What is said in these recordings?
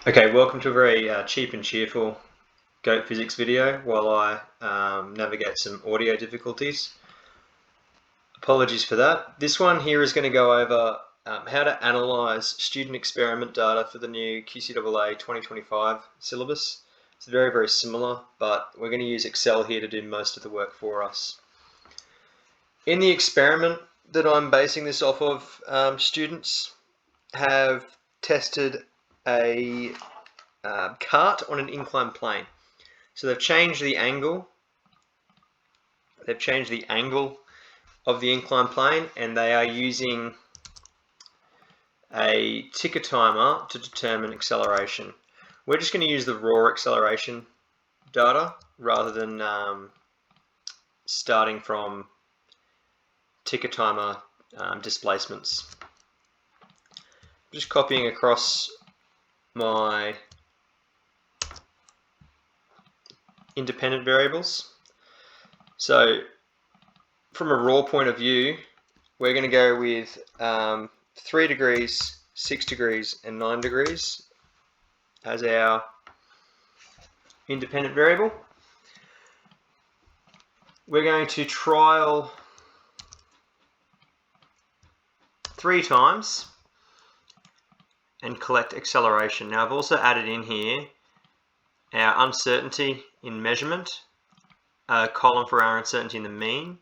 Okay, welcome to a very cheap and cheerful GOAT physics video while I navigate some audio difficulties. Apologies for that. This one here is going to go over how to analyse student experiment data for the new QCAA 2025 syllabus. It's very, very similar, but we're going to use Excel here to do most of the work for us. In the experiment that I'm basing this off of, students have tested a cart on an inclined plane. So they've changed the angle. They've changed the angle of the inclined plane, and they are using a ticker timer to determine acceleration. We're just going to use the raw acceleration data rather than starting from ticker timer displacements. I'm just copying across my independent variables. So from a raw point of view, we're going to go with 3 degrees, 6 degrees, and 9 degrees as our independent variable. We're going to trial 3 times and collect acceleration. Now I've also added in here our uncertainty in measurement, a column for our uncertainty in the mean,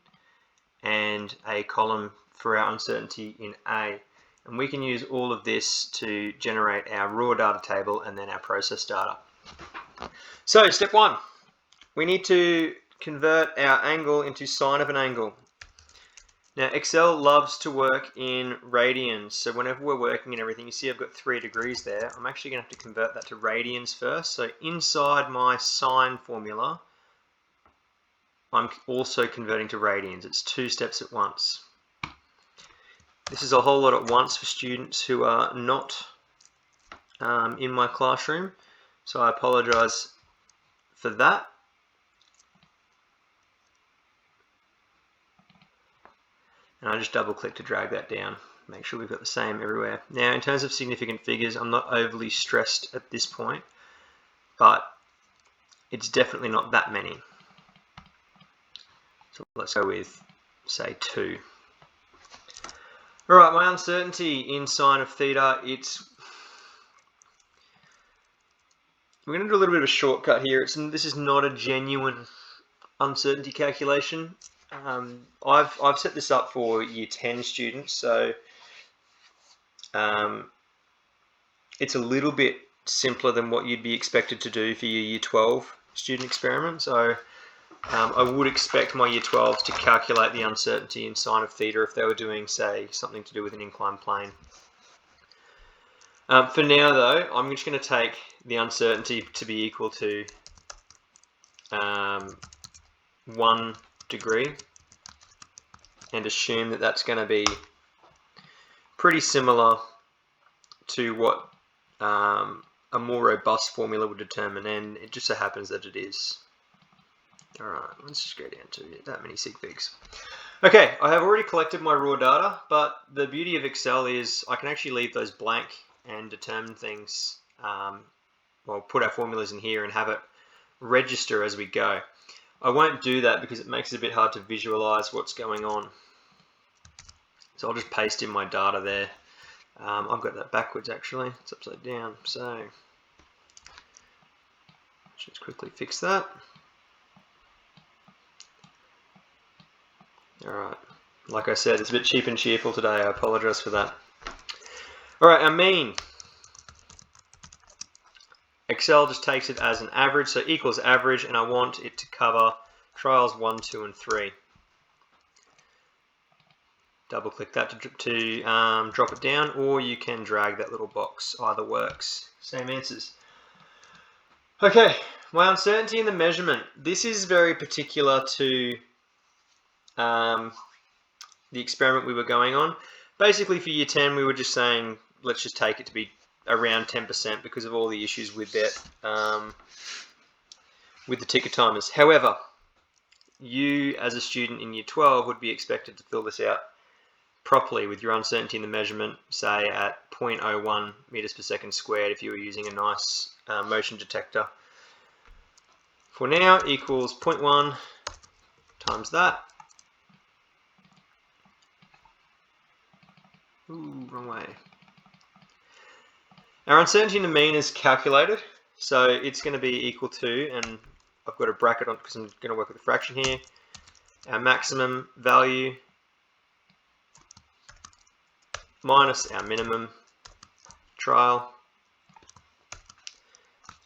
and a column for our uncertainty in A. And we can use all of this to generate our raw data table and then our process data. So step 1, we need to convert our angle into sine of an angle. Now Excel loves to work in radians, so whenever we're working and everything, you see I've got 3 degrees there. I'm actually going to have to convert that to radians first. So inside my sine formula, I'm also converting to radians. It's 2 steps at once. This is a whole lot at once for students who are not in my classroom, so I apologize for that. And I just double click to drag that down. Make sure we've got the same everywhere. Now in terms of significant figures, I'm not overly stressed at this point, but it's definitely not that many. So let's go with, say, 2. All right, my uncertainty in sine of theta, we're going to do a little bit of a shortcut here. This is not a genuine uncertainty calculation. I've set this up for year 10 students, so it's a little bit simpler than what you'd be expected to do for your year 12 student experiment. So I would expect my year 12s to calculate the uncertainty in sine of theta if they were doing, say, something to do with an inclined plane. For now, though, I'm just going to take the uncertainty to be equal to 1 degree and assume that that's going to be pretty similar to what a more robust formula would determine, and it just so happens that it is. Alright, let's just go down to that many sig figs. Okay, I have already collected my raw data, but the beauty of Excel is I can actually leave those blank and determine things, well, put our formulas in here and have it register as we go. I won't do that because it makes it a bit hard to visualize what's going on. So I'll just paste in my data there. I've got that backwards actually, it's upside down, so let's just quickly fix that. Alright, like I said, it's a bit cheap and cheerful today, I apologise for that. Alright, our mean. Excel just takes it as an average, so equals average, and I want it to cover trials 1, 2, and 3. Double click that to drop it down, or you can drag that little box, either works. Same answers. Okay, my uncertainty in the measurement. This is very particular to the experiment we were going on. Basically for year 10 we were just saying let's just take it to be around 10% because of all the issues with that with the ticker timers. However, you as a student in year 12 would be expected to fill this out properly with your uncertainty in the measurement, say at 0.01 meters per second squared if you were using a nice motion detector. For now equals 0.1 times that. Ooh, wrong way. Our uncertainty in the mean is calculated, so it's going to be equal to, and I've got a bracket on because I'm going to work with a fraction here, our maximum value minus our minimum trial,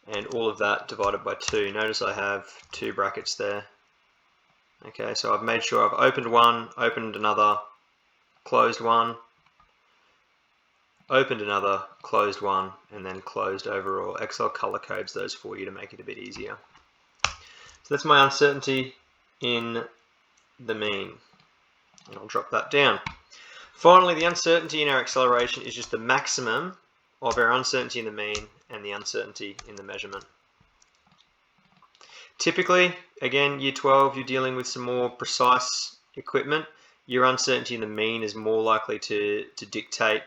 and all of that divided by 2. Notice I have 2 brackets there. Okay, so I've made sure I've opened one, opened another, closed one, opened another, closed one, and then closed overall. Excel color codes those for you to make it a bit easier. So that's my uncertainty in the mean. And I'll drop that down. Finally, the uncertainty in our acceleration is just the maximum of our uncertainty in the mean and the uncertainty in the measurement. Typically, again, year 12, you're dealing with some more precise equipment. Your uncertainty in the mean is more likely to dictate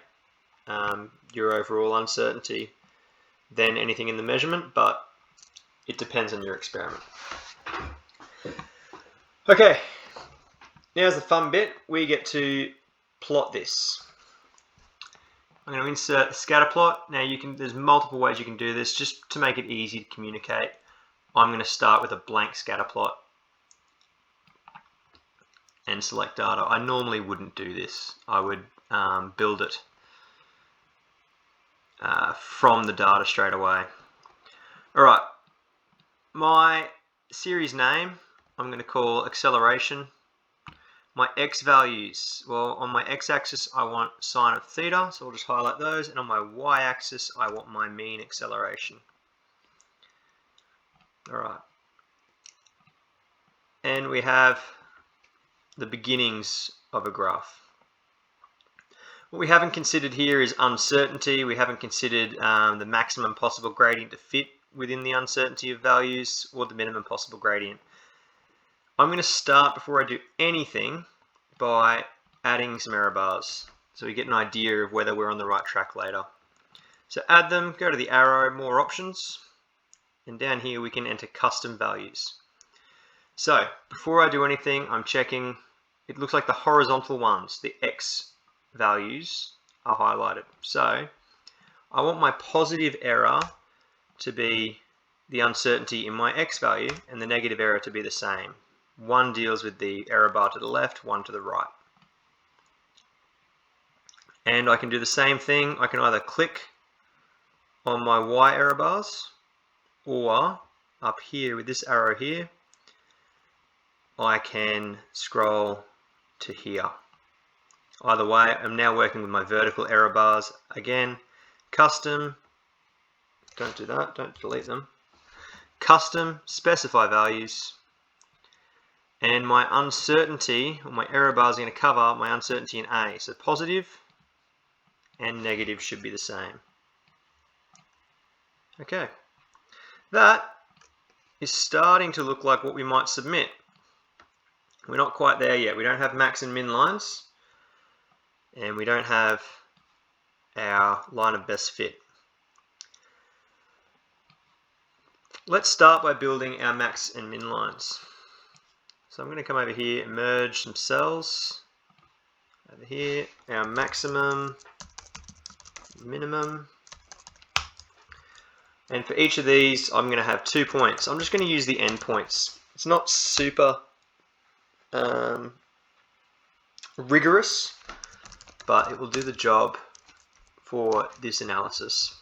your overall uncertainty than anything in the measurement, but it depends on your experiment. Okay, now's the fun bit. We get to plot this. I'm going to insert a scatter plot. Now there's multiple ways you can do this. Just to make it easy to communicate, I'm going to start with a blank scatter plot and select data. I normally wouldn't do this. I would build it from the data straight away. Alright, my series name I'm going to call acceleration. My x values, well, on my x-axis I want sine of theta, so I'll just highlight those, and on my y-axis I want my mean acceleration. Alright, and we have the beginnings of a graph. What we haven't considered here is uncertainty. We haven't considered the maximum possible gradient to fit within the uncertainty of values or the minimum possible gradient. I'm going to start, before I do anything, by adding some error bars so we get an idea of whether we're on the right track later. So add them, go to the arrow, more options, and down here we can enter custom values. So before I do anything, I'm checking, it looks like the horizontal ones, the x values, are highlighted. So I want my positive error to be the uncertainty in my x value and the negative error to be the same. One deals with the error bar to the left, one to the right. And I can do the same thing. I can either click on my y error bars, or up here with this arrow here, I can scroll to here. Either way, I'm now working with my vertical error bars. Again, custom, don't do that, don't delete them. Custom, specify values. And my uncertainty, or my error bars, are going to cover my uncertainty in A. So positive and negative should be the same. Okay. That is starting to look like what we might submit. We're not quite there yet. We don't have max and min lines. And we don't have our line of best fit. Let's start by building our max and min lines. So I'm going to come over here and merge some cells. Over here, our maximum, minimum. And for each of these, I'm going to have 2 points. I'm just going to use the endpoints. It's not super rigorous, but it will do the job for this analysis.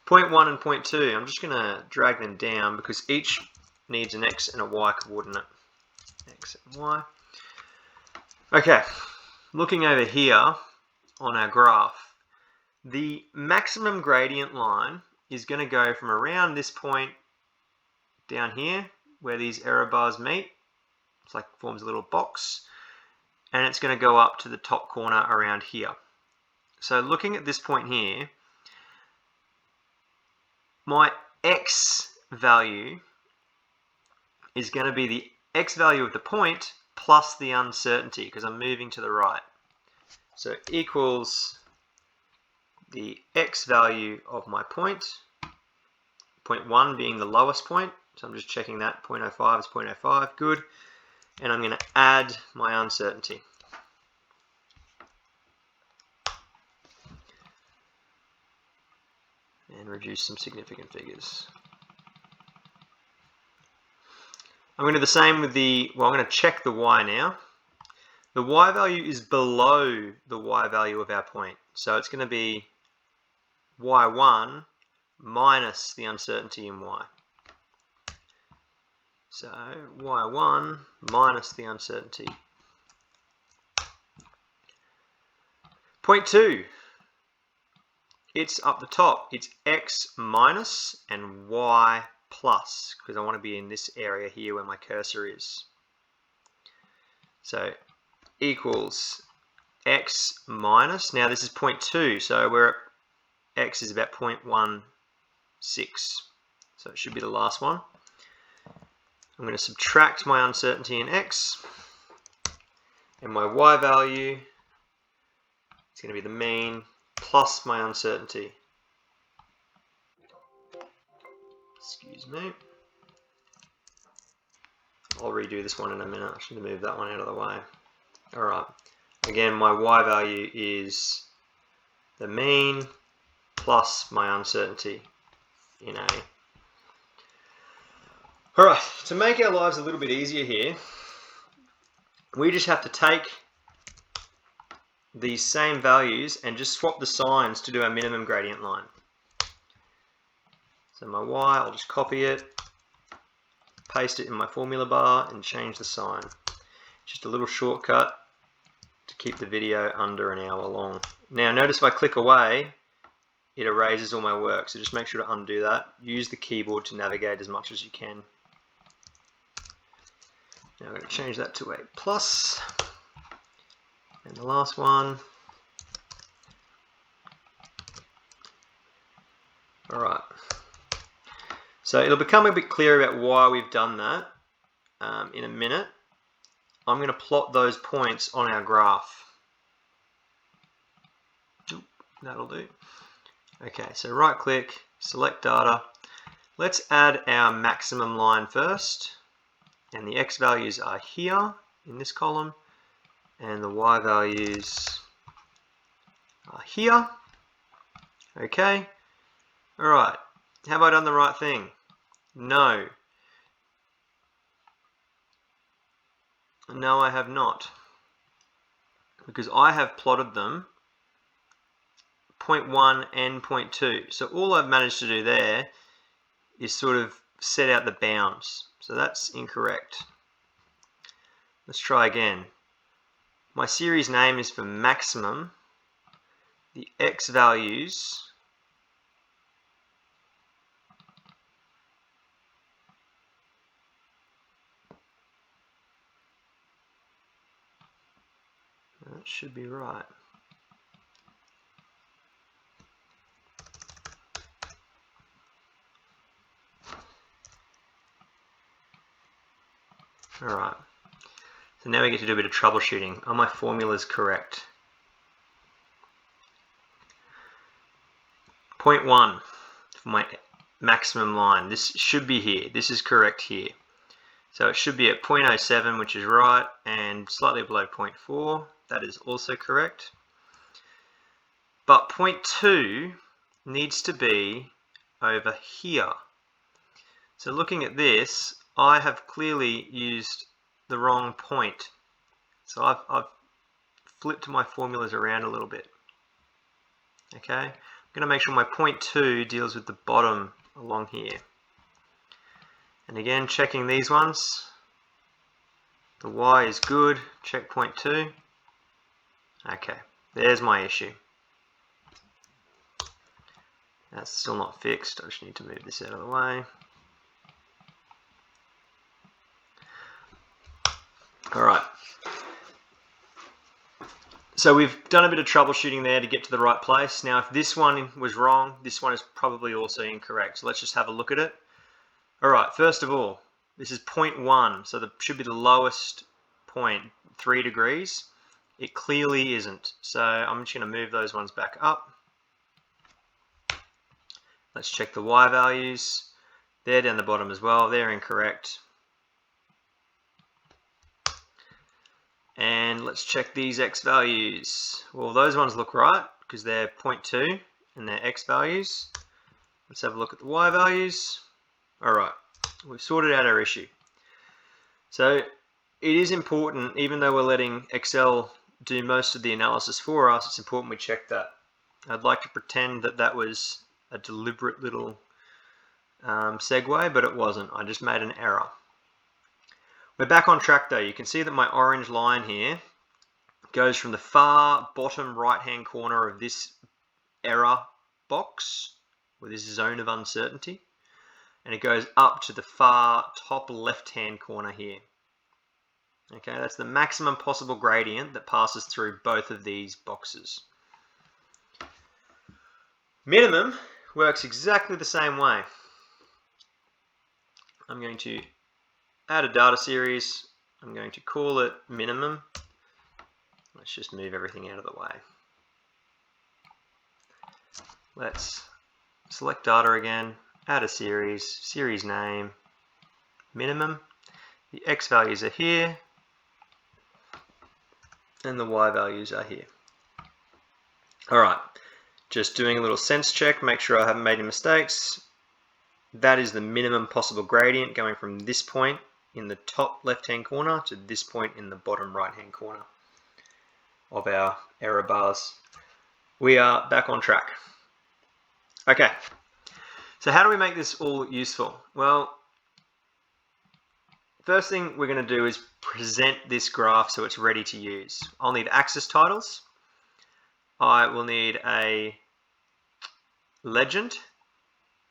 Point 1 and point 2, I'm just going to drag them down because each needs an x and a y coordinate. X and y. Okay, looking over here on our graph, the maximum gradient line is going to go from around this point down here where these error bars meet. It's like forms a little box, and it's going to go up to the top corner around here. So looking at this point here, my x value is going to be the x value of the point plus the uncertainty because I'm moving to the right. So equals the x value of my point, 0.1 being the lowest point. So I'm just checking that 0.05 is 0.05, good. And I'm going to add my uncertainty. And reduce some significant figures. I'm going to do the same with the, well, I'm going to check the y now. The y value is below the y value of our point. So it's going to be y1 minus the uncertainty in y. So y1 minus the uncertainty. Point 2. It's up the top. It's x minus and y plus, because I want to be in this area here where my cursor is. So equals x minus, now this is 0.2, so we're at x is about 0.16. So it should be the last one. I'm going to subtract my uncertainty in x, and my y value is going to be the mean plus my uncertainty. Excuse me. I'll redo this one in a minute. I should have moved that one out of the way. Alright. Again, my y value is the mean plus my uncertainty in A. Alright, to make our lives a little bit easier here, we just have to take these same values and just swap the signs to do our minimum gradient line. So my y, I'll just copy it, paste it in my formula bar and change the sign. Just a little shortcut to keep the video under an hour long. Now notice if I click away, it erases all my work, so just make sure to undo that. Use the keyboard to navigate as much as you can. Now I'm going to change that to a plus. And the last one. Alright. So it'll become a bit clearer about why we've done that in a minute. I'm going to plot those points on our graph. That'll do. Okay, so right click, select data. Let's add our maximum line first. And the x values are here in this column. And the y values are here. Okay. Alright. Have I done the right thing? No. No, I have not. Because I have plotted them 0.1 and 0.2. So all I've managed to do there is sort of set out the bounds. So that's incorrect. Let's try again. My series name is for maximum. The x values that should be right. Alright, so now we get to do a bit of troubleshooting. Are my formulas correct? 0.1 for my maximum line. This should be here. This is correct here. So it should be at 0.07, which is right, and slightly below 0.4. That is also correct. But 0.2 needs to be over here. So looking at this, I have clearly used the wrong point. So I've flipped my formulas around a little bit. Okay, I'm going to make sure my 0.2 deals with the bottom along here. And again, checking these ones. The y is good, check 0.2. Okay, there's my issue. That's still not fixed. I just need to move this out of the way. Alright, so we've done a bit of troubleshooting there to get to the right place. Now if this one was wrong, this one is probably also incorrect. So let's just have a look at it. Alright, first of all, this is 0.1, so that should be the lowest point, 3 degrees. It clearly isn't. So I'm just going to move those ones back up. Let's check the y values. They're down the bottom as well. They're incorrect. And let's check these x values. Well, those ones look right because they're 0.2 and they're x values. Let's have a look at the y values. All right, we've sorted out our issue. So it is important, even though we're letting Excel do most of the analysis for us, it's important we check that. I'd like to pretend that that was a deliberate little segue, but it wasn't. I just made an error. We're back on track though. You can see that my orange line here goes from the far bottom right hand corner of this error box, with this zone of uncertainty, and it goes up to the far top left hand corner here. Okay, that's the maximum possible gradient that passes through both of these boxes. Minimum works exactly the same way. I'm going to add a data series. I'm going to call it minimum. Let's just move everything out of the way. Let's select data again, add a series, series name, minimum. The x values are here, and the y values are here. All right, just doing a little sense check, make sure I haven't made any mistakes. That is the minimum possible gradient going from this point in the top left-hand corner to this point in the bottom right-hand corner of our error bars. We are back on track. Okay, so how do we make this all useful? Well, first thing we're going to do is present this graph so it's ready to use. I'll need axis titles. I will need a legend,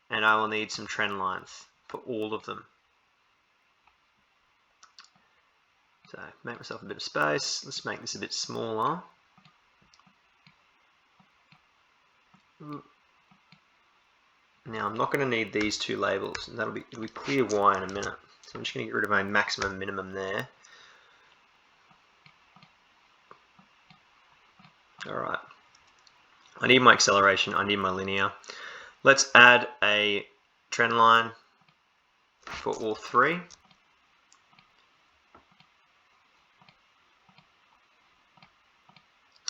and I will need some trend lines for all of them. So make myself a bit of space. Let's make this a bit smaller. Now I'm not going to need these two labels, and it'll be clear why in a minute. So I'm just going to get rid of my maximum minimum there. Alright, I need my acceleration, I need my linear. Let's add a trend line for all three.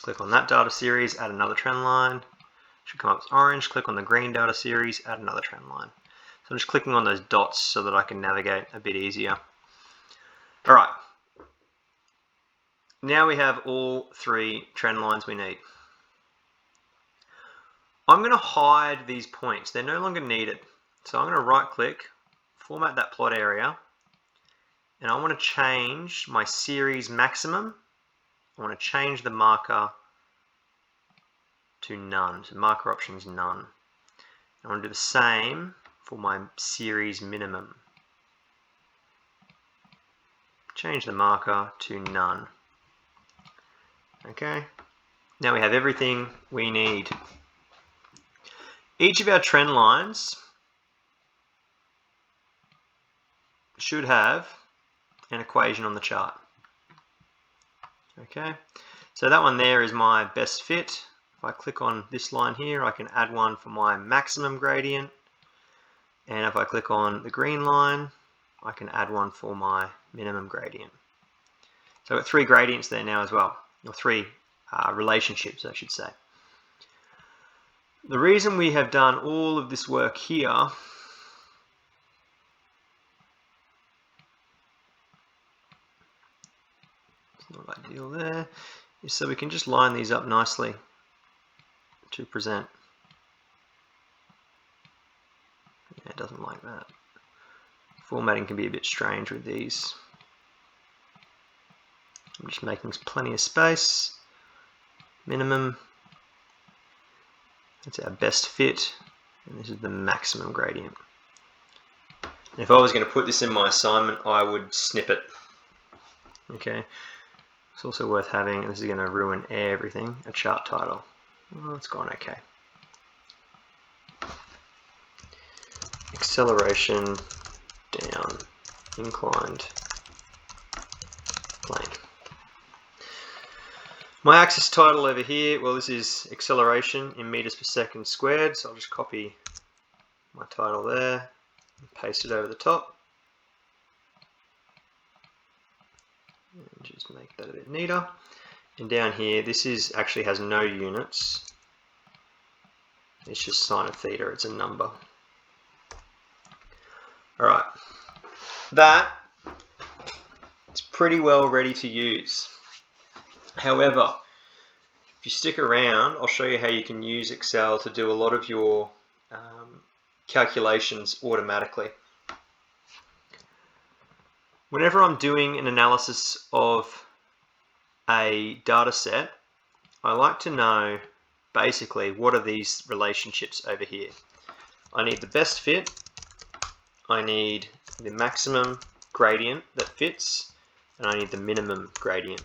Click on that data series, add another trend line. Should come up as orange. Click on the green data series, add another trend line. So I'm just clicking on those dots so that I can navigate a bit easier. Alright, now we have all three trend lines we need. I'm going to hide these points. They're no longer needed. So I'm going to right click, format that plot area, and I want to change my series maximum. I want to change the marker to none. So marker option is none. I want to do the same for my series minimum. Change the marker to none. Okay, now we have everything we need. Each of our trend lines should have an equation on the chart. Okay, so that one there is my best fit. If I click on this line here, I can add one for my maximum gradient. And if I click on the green line, I can add one for my minimum gradient. So I've got three gradients there now as well, or three relationships, I should say. The reason we have done all of this work here not ideal there, is so we can just line these up nicely to present. Yeah, it doesn't like that. Formatting can be a bit strange with these. I'm just making plenty of space. Minimum. That's our best fit, and this is the maximum gradient. And if I was going to put this in my assignment, I would snip it. Okay. It's also worth having, and this is going to ruin everything, a chart title. Well, it's gone okay. Acceleration down, inclined plane. My axis title over here, well, this is acceleration in meters per second squared, so I'll just copy my title there and paste it over the top. And just make that a bit neater. And down here, this actually has no units. It's just sine of theta, it's a number. Alright, that is pretty well ready to use. However, if you stick around, I'll show you how you can use Excel to do a lot of your calculations automatically. Whenever I'm doing an analysis of a data set, I like to know basically what are these relationships over here. I need the best fit, I need the maximum gradient that fits, and I need the minimum gradient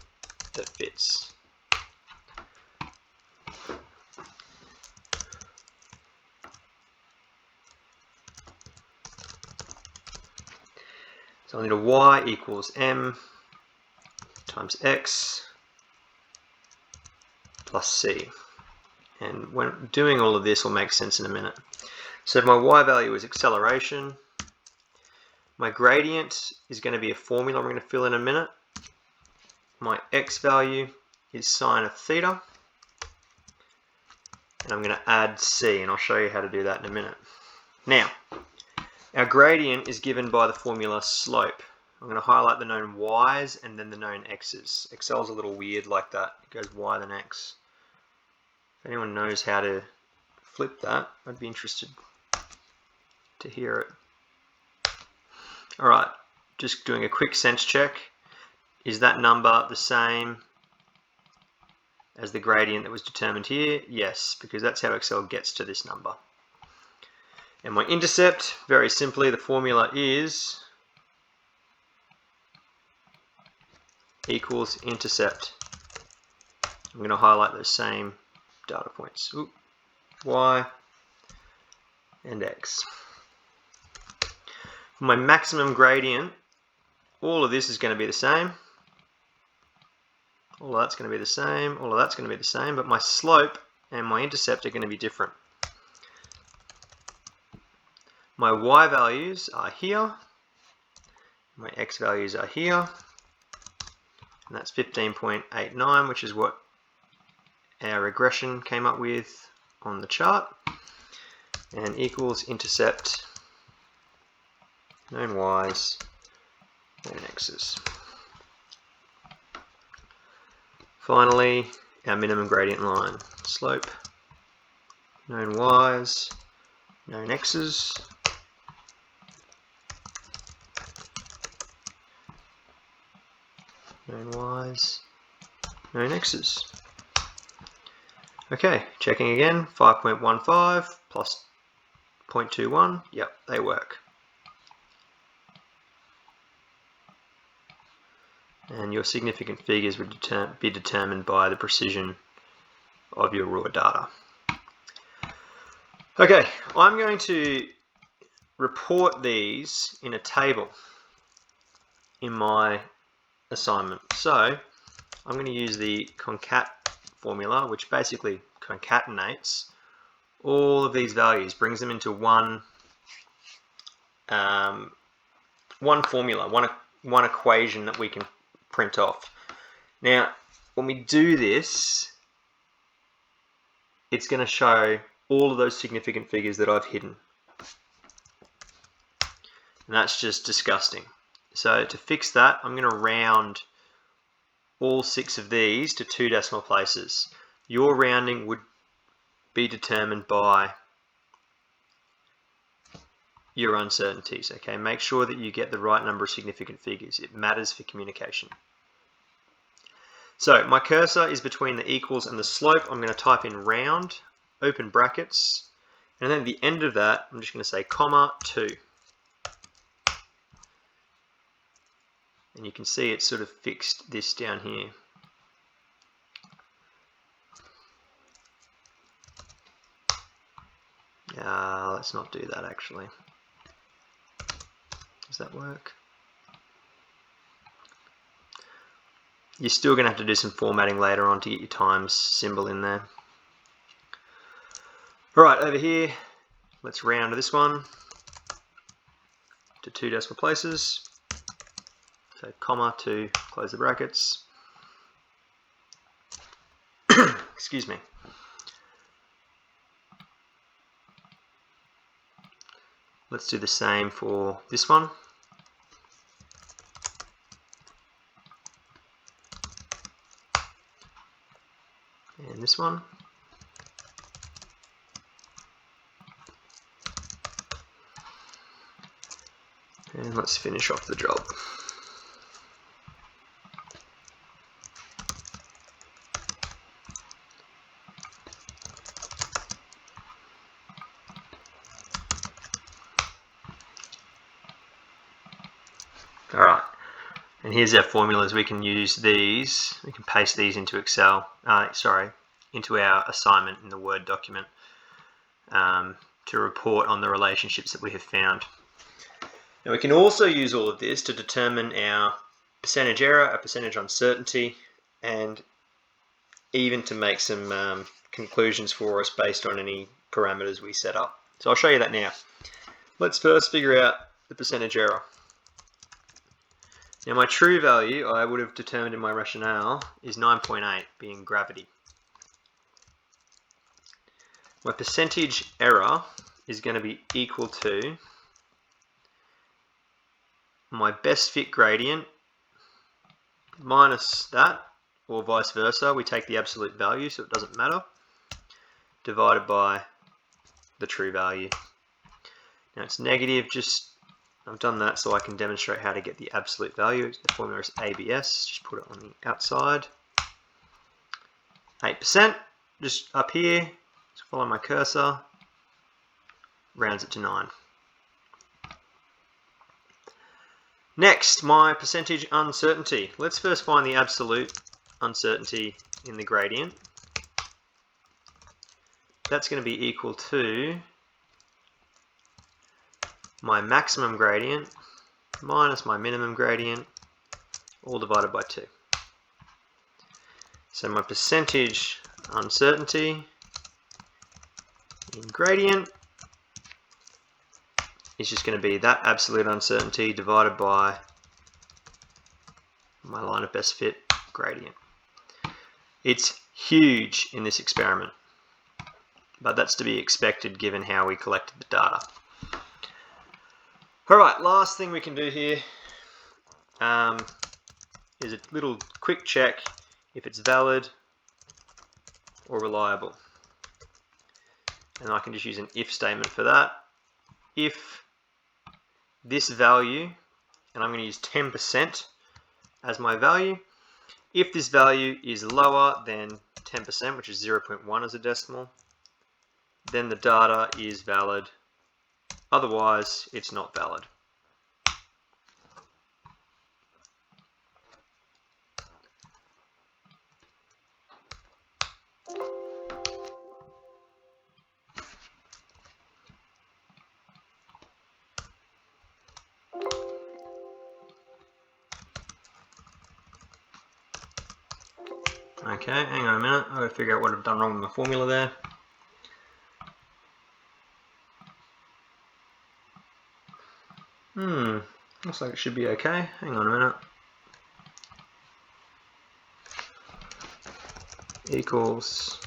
that fits. So I need a y equals m times x plus c. And when doing all of this will make sense in a minute. So my y value is acceleration. My gradient is going to be a formula I'm going to fill in a minute. My x value is sine of theta. And I'm going to add c, and I'll show you how to do that in a minute. Now, our gradient is given by the formula slope. I'm going to highlight the known y's and then the known x's. Excel's a little weird like that. It goes y then x. If anyone knows how to flip that, I'd be interested to hear it. Alright, just doing a quick sense check. Is that number the same as the gradient that was determined here? Yes, because that's how Excel gets to this number. And my intercept, very simply, the formula is equals intercept. I'm going to highlight those same data points. Oop, y and x. For my maximum gradient, all of this is going to be the same. All of that's going to be the same. All of that's going to be the same. But my slope and my intercept are going to be different. My y values are here. My x values are here. And that's 15.89, which is what our regression came up with on the chart. And equals intercept, known y's, known x's. Finally, our minimum gradient line. Slope, known y's, known x's. Known y's, known x's. Okay, checking again, 5.15 plus 0.21, yep, they work. And your significant figures would be determined by the precision of your raw data. Okay, I'm going to report these in a table in my assignment. So I'm going to use the concat formula, which basically concatenates all of these values, brings them into one formula, one equation that we can print off. Now, when we do this, it's going to show all of those significant figures that I've hidden. And that's just disgusting. So to fix that, I'm going to round all 6 of these to 2 decimal places. Your rounding would be determined by your uncertainties. Okay, make sure that you get the right number of significant figures. It matters for communication. So my cursor is between the equals and the slope. I'm going to type in round, open brackets, and then at the end of that, I'm just going to say comma 2. And you can see it's sort of fixed this down here. Let's not do that actually. Does that work? You're still going to have to do some formatting later on to get your times symbol in there. Alright, over here, let's round this one to 2 decimal places. So comma to close the brackets. Excuse me. Let's do the same for this one. And this one. And let's finish off the job. Alright, and here's our formulas. We can use these, we can paste these into Excel, into our assignment in the Word document to report on the relationships that we have found. Now we can also use all of this to determine our percentage error, our percentage uncertainty, and even to make some conclusions for us based on any parameters we set up. So I'll show you that now. Let's first figure out the percentage error. Now my true value I would have determined in my rationale is 9.8, being gravity. My percentage error is going to be equal to my best fit gradient minus that, or vice versa. We take the absolute value, so it doesn't matter, divided by the true value. Now it's negative, I've done that so I can demonstrate how to get the absolute value. The formula is ABS, just put it on the outside. 8%, just up here, just follow my cursor, rounds it to 9. Next, my percentage uncertainty. Let's first find the absolute uncertainty in the gradient. That's going to be equal to my maximum gradient minus my minimum gradient, all divided by 2. So my percentage uncertainty in gradient is just going to be that absolute uncertainty divided by my line of best fit gradient. It's huge in this experiment, but that's to be expected given how we collected the data. Alright, last thing we can do here is a little quick check if it's valid or reliable. And I can just use an if statement for that. If this value, and I'm going to use 10% as my value, if this value is lower than 10%, which is 0.1 as a decimal, then the data is valid. Otherwise, it's not valid. Okay, hang on a minute. I've got to figure out what I've done wrong with my formula there. Looks like it should be okay. Hang on a minute. Equals,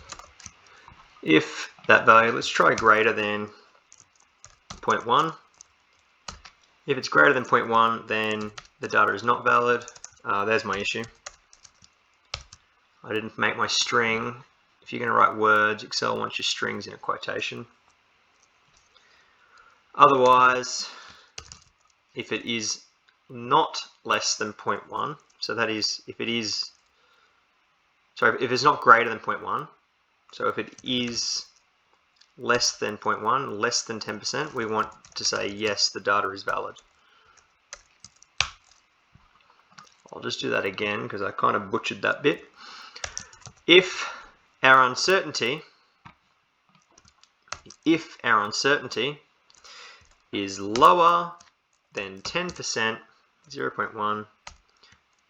if that value, let's try greater than 0.1. If it's greater than 0.1, then the data is not valid. There's my issue. I didn't make my string. If you're going to write words, Excel wants your strings in a quotation. Otherwise, if it is not less than 0.1, so that is if it's not greater than 0.1, so if it is less than 0.1, less than 10%, we want to say yes, the data is valid. I'll just do that again because I kind of butchered that bit. If our uncertainty is lower than 10%, 0.1,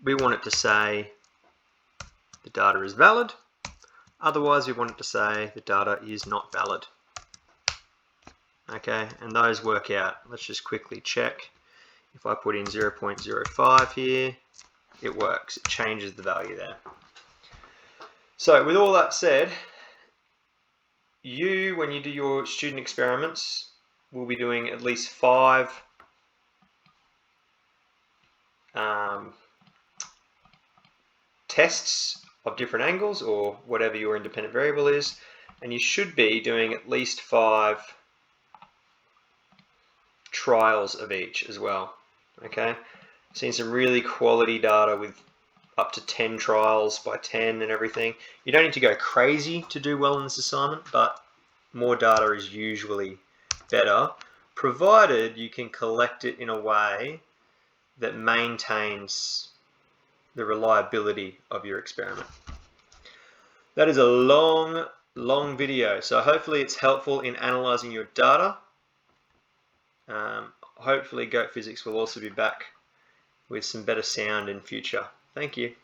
we want it to say the data is valid. Otherwise, we want it to say the data is not valid. Okay, and those work out. Let's just quickly check. If I put in 0.05 here, it works. It changes the value there. So with all that said, when you do your student experiments, will be doing at least 5 tests of different angles, or whatever your independent variable is, and you should be doing at least 5 trials of each as well. Okay, seen some really quality data with up to 10 trials by 10 and everything. You don't need to go crazy to do well in this assignment, but more data is usually better, provided you can collect it in a way that maintains the reliability of your experiment. That is a long video, so hopefully it's helpful in analyzing your data. Hopefully Goat Physics will also be back with some better sound in future. Thank you.